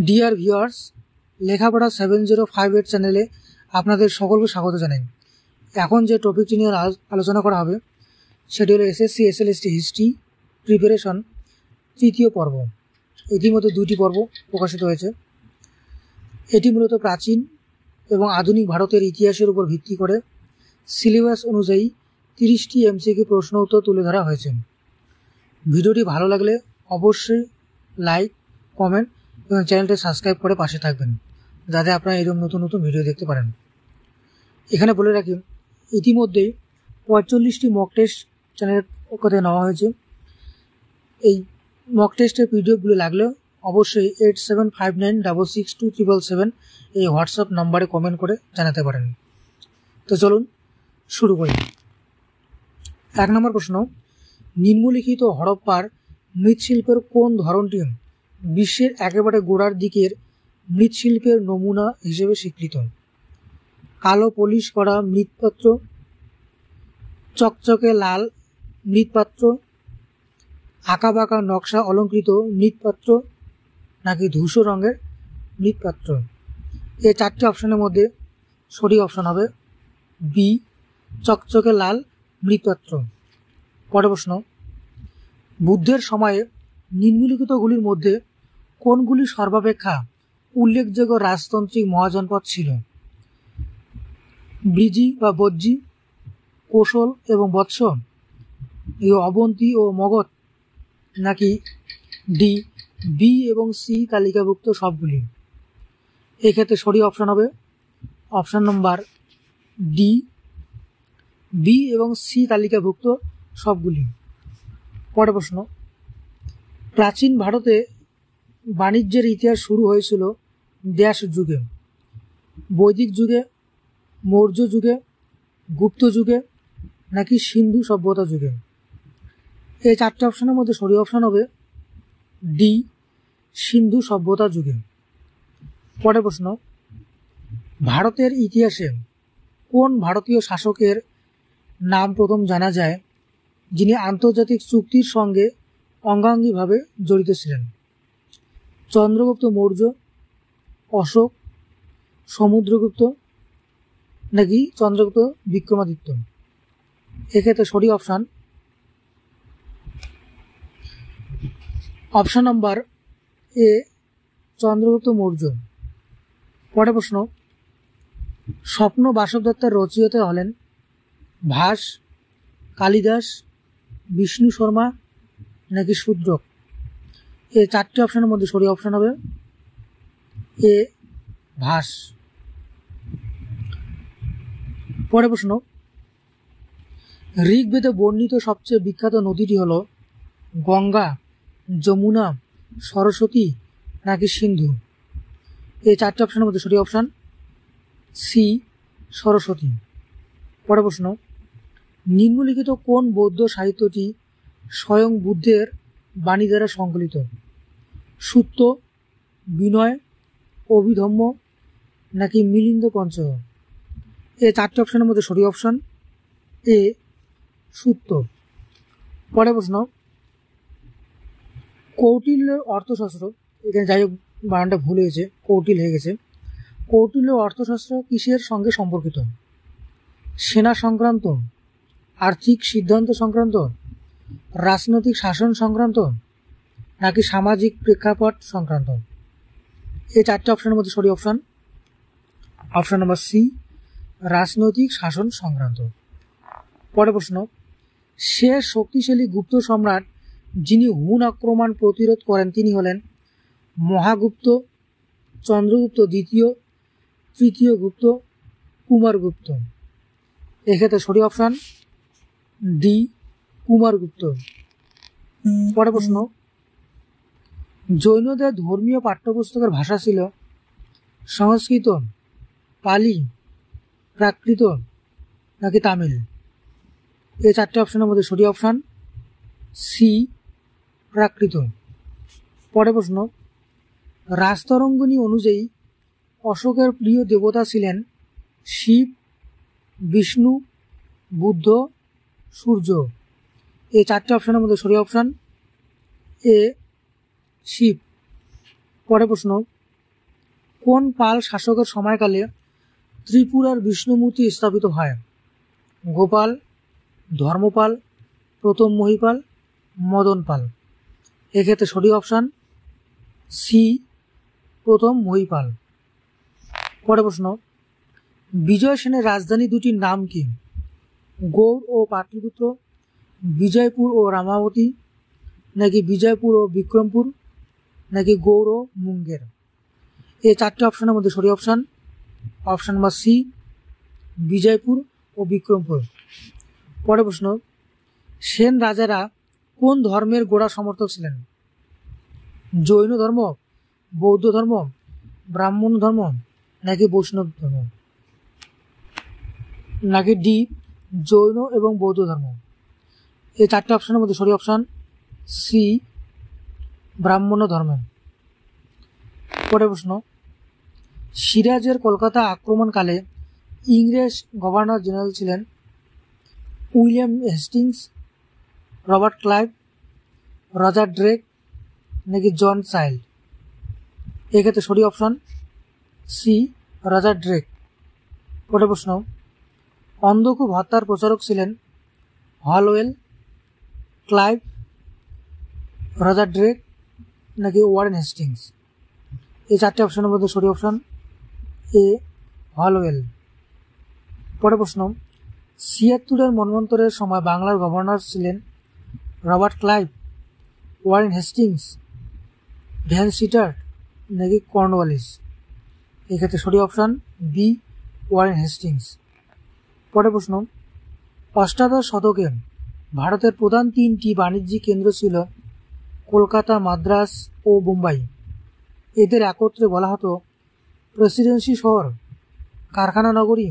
Dear viewers, লেখাপড়া 7058 চ্যানেলে আপনাদের সকলকে স্বাগত জানাই। এখন যে টপিকটি নিয়ে আলোচনা করা হবে সেটি হলো এসএসসি এসএলএসটি হিস্ট্রি প্রিপারেশন তৃতীয় পর্ব। ইতিমধ্যে 2টি পর্ব প্রকাশিত হয়েছে। এটি মূলত প্রাচীন এবং আধুনিক ভারতের ইতিহাসের উপর ভিত্তি করে সিলেবাস অনুযায়ী 30টি এমসিকিউ প্রশ্ন উত্তর তুলে ধরা হয়েছে। ভিডিওটি ভালো লাগলে অবশ্যই লাইক, কমেন্ট এবং চ্যানেলটি সাবস্ক্রাইব করে পাশে থাকবেন, যাতে আপনারা এরকম নতুন নতুন ভিডিও দেখতে পারেন। এখানে বলে রাখি, ইতিমধ্যেই 45টি মক টেস্ট চ্যানেলের পক্ষ থেকে নেওয়া হয়েছে। এই মক টেস্টের পিডিএফগুলো লাগলেও অবশ্যই 8759662777 এই হোয়াটসঅ্যাপ নাম্বারে কমেন্ট করে জানাতে পারেন। তো চলুন শুরু করি। 1 নম্বর প্রশ্ন, নিম্নলিখিত হরপ্পার মৃৎশিল্পের কোন ধরনটি বিশ্বের একেবারে গোড়ার দিকের মৃৎশিল্পের নমুনা হিসেবে স্বীকৃত? কালো পলিশ করা মৃৎপাত্র, চকচকে লাল মৃৎপাত্র, আঁকাবাঁকা নকশা অলঙ্কৃত মৃৎপাত্র, নাকি ধূসর রঙের মৃৎপাত্র? এই 4টি অপশনের মধ্যে সঠিক অপশন হবে বি, চকচকে লাল মৃৎপাত্র। পরের প্রশ্ন, বুদ্ধের সময়ে নিম্নলিখিতগুলির মধ্যে কোনগুলি সর্বাপেক্ষা উল্লেখযোগ্য রাজতান্ত্রিক মহাজনপদ ছিল? ব্রিজি বা বজ্জি, কোশল এবং বৎস, অবন্তী ও মগধ, নাকি ডি, বি এবং সি তালিকাভুক্ত সবগুলি? এক্ষেত্রে সঠিক অপশন হবে অপশন নম্বর ডি, বি এবং সি তালিকাভুক্ত সবগুলি। পরের প্রশ্ন, প্রাচীন ভারতে বাণিজ্যের ইতিহাস শুরু হয়েছিল ড্যাশ যুগে? বৈদিক যুগে, মৌর্য যুগে, গুপ্ত যুগে, নাকি সিন্ধু সভ্যতা যুগে? এই 4টি অপশনের মধ্যে সঠিক অপশন হবে ডি, সিন্ধু সভ্যতা যুগে। পরের প্রশ্ন, ভারতের ইতিহাসে কোন ভারতীয় শাসকের নাম প্রথম জানা যায় যিনি আন্তর্জাতিক চুক্তির সঙ্গে অঙ্গাঙ্গিভাবে জড়িত ছিলেন? চন্দ্রগুপ্ত মৌর্য, অশোক, সমুদ্রগুপ্ত, নাকি চন্দ্রগুপ্ত বিক্রমাদিত্য? এক্ষেত্রে সঠিক option number A, Chandragupta Maurya. পরের প্রশ্ন, স্বপ্ন বাসবদত্তার রচয়িতা হলেন ভাস, কালিদাস, বিষ্ণু শর্মা, নাকি শূদ্রক? এই 4টি অপশনের মধ্যে সঠিক অপশন হবে এ, ভাস। পরের প্রশ্ন, ঋগ্বেদে বর্ণিত সবচেয়ে বিখ্যাত নদীটি হল গঙ্গা, যমুনা, সরস্বতী, নাকি সিন্ধু? এই 4টি অপশনের মধ্যে সঠিক অপশন সি, সরস্বতী। পরের প্রশ্ন, নিম্নলিখিত কোন বৌদ্ধ সাহিত্যটি স্বয়ং বুদ্ধের বাণী দ্বারা সংকলিত? সূত্র, বিনয়, অভিধম্ম, নাকি মিলিন্দ পঞ্চক? এই 4টি অপশনের মধ্যে সঠিক অপশন এ, সূত্র। পরের প্রশ্ন, কৌটিল্যের অর্থশাস্ত্র, এখানে যাই হোক বানানটা ভুল হয়েছে, কৌটিল হয়ে গেছে। কৌটিল্যের অর্থশাস্ত্র কিসের সঙ্গে সম্পর্কিত? সেনা সংক্রান্ত, আর্থিক সিদ্ধান্ত সংক্রান্ত, রাজনৈতিক শাসন সংক্রান্ত, নাকি সামাজিক প্রেক্ষাপট সংক্রান্ত? এই 4টি অপশনের মধ্যে সঠিক অপশন নম্বর সি, রাজনৈতিক শাসন সংক্রান্ত। পরের প্রশ্ন, শেষ শক্তিশালী গুপ্ত সম্রাট যিনি হুন আক্রমণ প্রতিরোধ করেন তিনি হলেন মহাগুপ্ত, চন্দ্রগুপ্ত দ্বিতীয়, তৃতীয় গুপ্ত, কুমারগুপ্ত? এক্ষেত্রে সঠিক অপশন ডি, কুমারগুপ্ত। পরের প্রশ্ন, জৈনদের ধর্মীয় পাঠ্যপুস্তকের ভাষা ছিল সংস্কৃত, পালি, প্রাকৃত, নাকি তামিল? এই 4টি অপশনের মধ্যে সঠিক অপশন সি, প্রাকৃত। পরের প্রশ্ন, রাজতরঙ্গিনী অনুযায়ী অশোকের প্রিয় দেবতা ছিলেন শিব, বিষ্ণু, বুদ্ধ, সূর্য? এই 4টি অপশনের মধ্যে সঠিক অপশন এ, শিব। পরের প্রশ্ন, কোন পাল শাসকের সময়কালে ত্রিপুরার বিষ্ণুমূর্তি স্থাপিত হয়? গোপাল, ধর্মপাল, প্রথম মহিপাল, মদন পাল। এক্ষেত্রে সঠিক অপশান সি, প্রথম মহিপাল। পরের প্রশ্ন, বিজয় সেনের রাজধানী দুটির নাম কি? গৌড় ও পাটলিপুত্র, বিজয়পুর ও রামাবতী, নাকি বিজয়পুর ও বিক্রমপুর, নাকি গৌড় ও মুঙ্গের? এই চারটে অপশানের মধ্যে সঠিক অপশান নাম্বার সি, বিজয়পুর ও বিক্রমপুর। পরের প্রশ্ন, সেন রাজারা কোন ধর্মের গোড়া সমর্থক ছিলেন? জৈন ধর্ম, বৌদ্ধ ধর্ম, ব্রাহ্মণ ধর্ম, নাকি বৈষ্ণব ধর্ম? নাকি ডি, জৈন এবং বৌদ্ধ ধর্ম? এই চারটে অপশানের মধ্যে সঠিক অপশান সি, ব্রাহ্মণ ধর্ম। পরের প্রশ্ন, সিরাজের কলকাতা আক্রমণকালে ইংরেজ গভর্নর জেনারেল ছিলেন William Hastings, Robert Clive, Roger Drake, নাকি জন চাইল্ড? এক্ষেত্রে সঠিক অপশান সি, রজার ড্রেক। পরের প্রশ্ন, অন্ধকূপ হত্যার প্রচারক ছিলেন হলওয়েল, ক্লাইভ, রজার ড্রেক, নাকি ওয়ারেন হেস্টিংস? এই চারটে অপশানের মধ্যে সঠিক অপশান এ, হলওয়েল। পরের প্রশ্ন, ৭৬-এর মন্বন্তরের সময় বাংলার গভর্নর ছিলেন Robert Clive, Warren Hastings, van seater, নাকি কর্নওয়ালিস? এক্ষেত্রে সঠিক অপশান বি, ওয়ারেন হেস্টিংস। পরের প্রশ্ন, অষ্টাদশ শতকে ভারতের প্রধান তিনটি বাণিজ্যিক কেন্দ্র ছিল কলকাতা, মাদ্রাস ও বোম্বাই। এদের একত্রে বলা হতো প্রেসিডেন্সি শহর, কারখানা নগরী,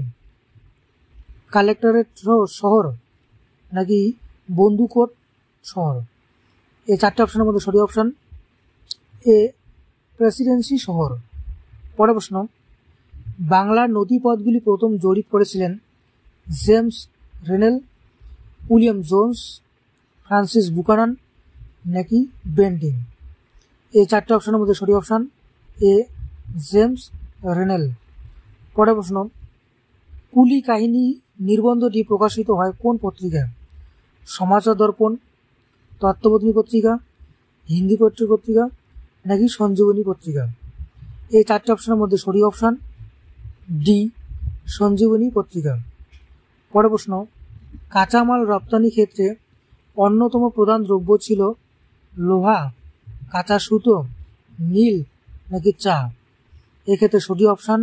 কালেক্টরেট শহর, নাকি বন্দুকোট শহর? এই চারটে অপশানের মধ্যে সঠিক অপশান এ, প্রেসিডেন্সি শহর। পরের প্রশ্ন, বাংলার নদীপথগুলি প্রথম জরিপ করেছিলেন James Rennell, William Jones, Francis Buchanan, নাকি বেন্টিং? এই চারটে অপশানের মধ্যে সঠিক অপশান এ, জেমস রেনেল। পরের প্রশ্ন, কুলি কাহিনী নির্বন্ধটি প্রকাশিত হয় কোন পত্রিকায়? সমাচার দর্পণ, তত্ত্ববোধিনী পত্রিকা, হিন্দি পত্রিকা, নাকি সঞ্জীবনী পত্রিকা? এই চারটে অপশানের মধ্যে সঠিক অপশান ডি, সঞ্জীবনী পত্রিকা। পরের প্রশ্ন, কাঁচামাল রপ্তানি ক্ষেত্রে অন্যতম প্রধান দ্রব্য ছিল লোহা, কাঁচা সুতো, নীল, নাকি চা? এক্ষেত্রে সঠিক অপশান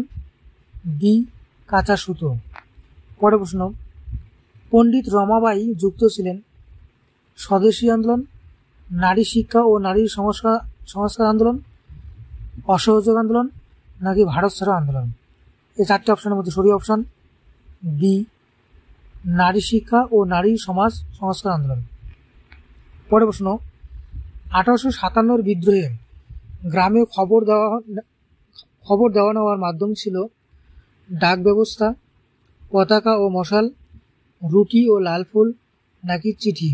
বি, কাঁচা সুতো। পরের প্রশ্ন, পণ্ডিত রমাবাঈ যুক্ত ছিলেন স্বদেশী আন্দোলন, নারী শিক্ষা ও নারী সংস্কার আন্দোলন, অসহযোগ আন্দোলন, নাকি ভারত ছাড়ো আন্দোলন? এই চারটে অপশানের মধ্যে সঠিক অপশান বি, নারী শিক্ষা ও নারী সমাজ সংস্কার আন্দোলন। পরের প্রশ্ন, 1857-এর বিদ্রোহে গ্রামে খবর দেওয়া নেওয়ার মাধ্যম ছিল ডাক ব্যবস্থা, পতাকা ও মশাল, রুটি ও লাল ফুল, নাকি চিঠি?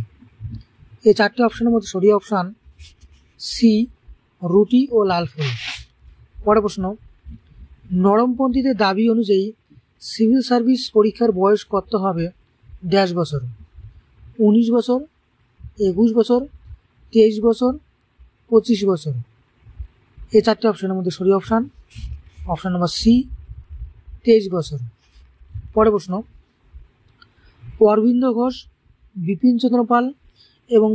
এই চারটি অপশানের মধ্যে সঠিক অপশান সি, রুটি ও লাল ফুল। পরের প্রশ্ন, নরমপন্থীদের দাবি অনুযায়ী সিভিল সার্ভিস পরীক্ষার বয়স কত হবে ড্যাশ বছর? 19 বছর, 21 বছর, 23 বছর, 25 বছর? এই চারটি অপশানের মধ্যে সঠিক অপশান নাম্বার সি, 23 বছর। পরের প্রশ্ন, অরবিন্দ ঘোষ, বিপিনচন্দ্র পাল এবং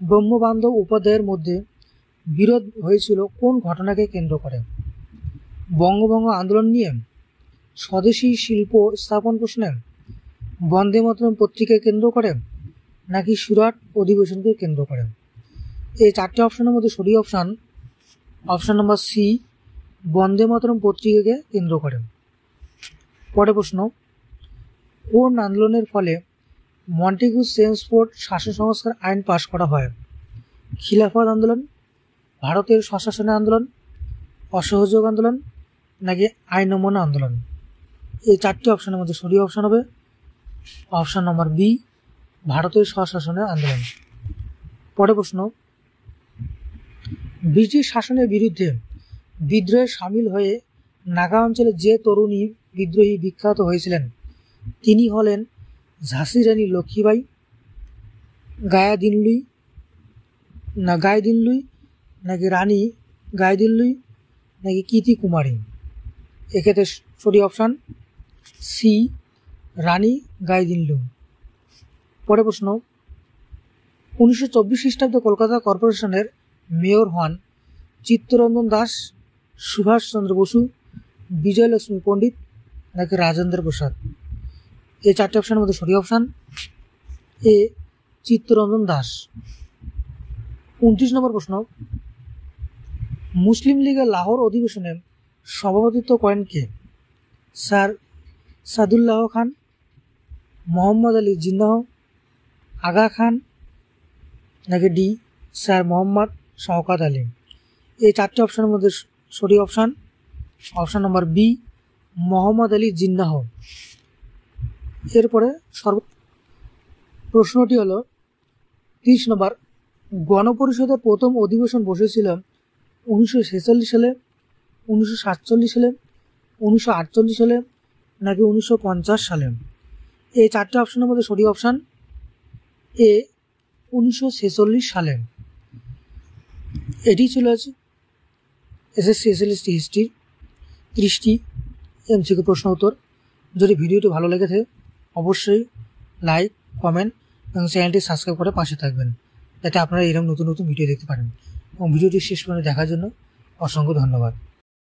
ব্রহ্মবান্ধব উপাধ্যায়ের মধ্যে বিরোধ হয়েছিল কোন ঘটনাকে কেন্দ্র করে? বঙ্গভঙ্গ আন্দোলন নিয়ে, স্বদেশী শিল্প স্থাপন প্রশ্নে, বন্দে মাতরম পত্রিকাকে কেন্দ্র করে, নাকি সুরাট অধিবেশনকে কেন্দ্র করে? এই চারটি অপশানের মধ্যে সঠিক অপশান নাম্বার সি, বন্দে মাতরম পত্রিকাকে কেন্দ্র করে। পরের প্রশ্ন, কোন আন্দোলনের ফলে মন্টেগু চেমসফোর্ড শাসন সংস্কার আইন পাশ করা হয়? খিলাফত আন্দোলন, ভারতের স্বশাসনের আন্দোলন, অসহযোগ আন্দোলন, নাকি আইন অমান্য আন্দোলন? এই চারটি অপশানের মধ্যে সঠিক অপশান হবে অপশান নম্বর বি, ভারতের স্বশাসনের আন্দোলন। পরের প্রশ্ন, ব্রিটিশ শাসনের বিরুদ্ধে বিদ্রোহে সামিল হয়ে নাগা অঞ্চলে যে তরুণী বিদ্রোহী বিখ্যাত হয়েছিলেন তিনি হলেন ঝাঁসি রানী লক্ষ্মীবাই, গায়াদিনলুই নাকি রানী গায়াদিনলুই নাকি কীর্তি কুমারী। এক্ষেত্রে সঠিক অপশান সি, রানী গায়াদিনলু। পরের প্রশ্ন, 1924 খ্রিস্টাব্দে কলকাতা কর্পোরেশনের মেয়র হন চিত্তরঞ্জন দাস, সুভাষচন্দ্র বসু, বিজয়লক্ষ্মী পণ্ডিত নাকি রাজেন্দ্র প্রসাদ। এই চারটি অপশানের মধ্যে সঠিক option A, Chittaranjan Das. 29 number প্রশ্ন, মুসলিম লীগের লাহোর অধিবেশনে সভাপতিত্ব করেন কে? স্যার সাদুল্লাহ খান, মোহাম্মদ আলী জিন্নাহ, আগা খান নাকি ডি স্যার মোহাম্মদ শওকত আলী। এই চারটি অপশানের মধ্যে সঠিক option number B, Mohammad Ali Jinnah. এরপরে প্রশ্নটি হলো 30 নম্বর, গণপরিষদের প্রথম অধিবেশন বসেছিল 1946 সালে, 1947 সালে, 1948 সালে নাকি 1950 সালে। এই চারটি অপশানের মধ্যে সঠিক অপশান এ, 1946 সালে। এটি ছিল এসএসসি এসএলএসটি হিস্ট্রির 30টি এমসিকিউ প্রশ্ন উত্তর। যদি ভিডিওটি ভালো লেগে থাকে অবশ্যই লাইক, কমেন্ট এবং চ্যানেলটি সাবস্ক্রাইব করে পাশে থাকবেন, যাতে আপনারা এরকম নতুন নতুন ভিডিও দেখতে পারেন। এবং ভিডিওটি শেষ পর্যন্ত দেখার জন্য অসংখ্য ধন্যবাদ।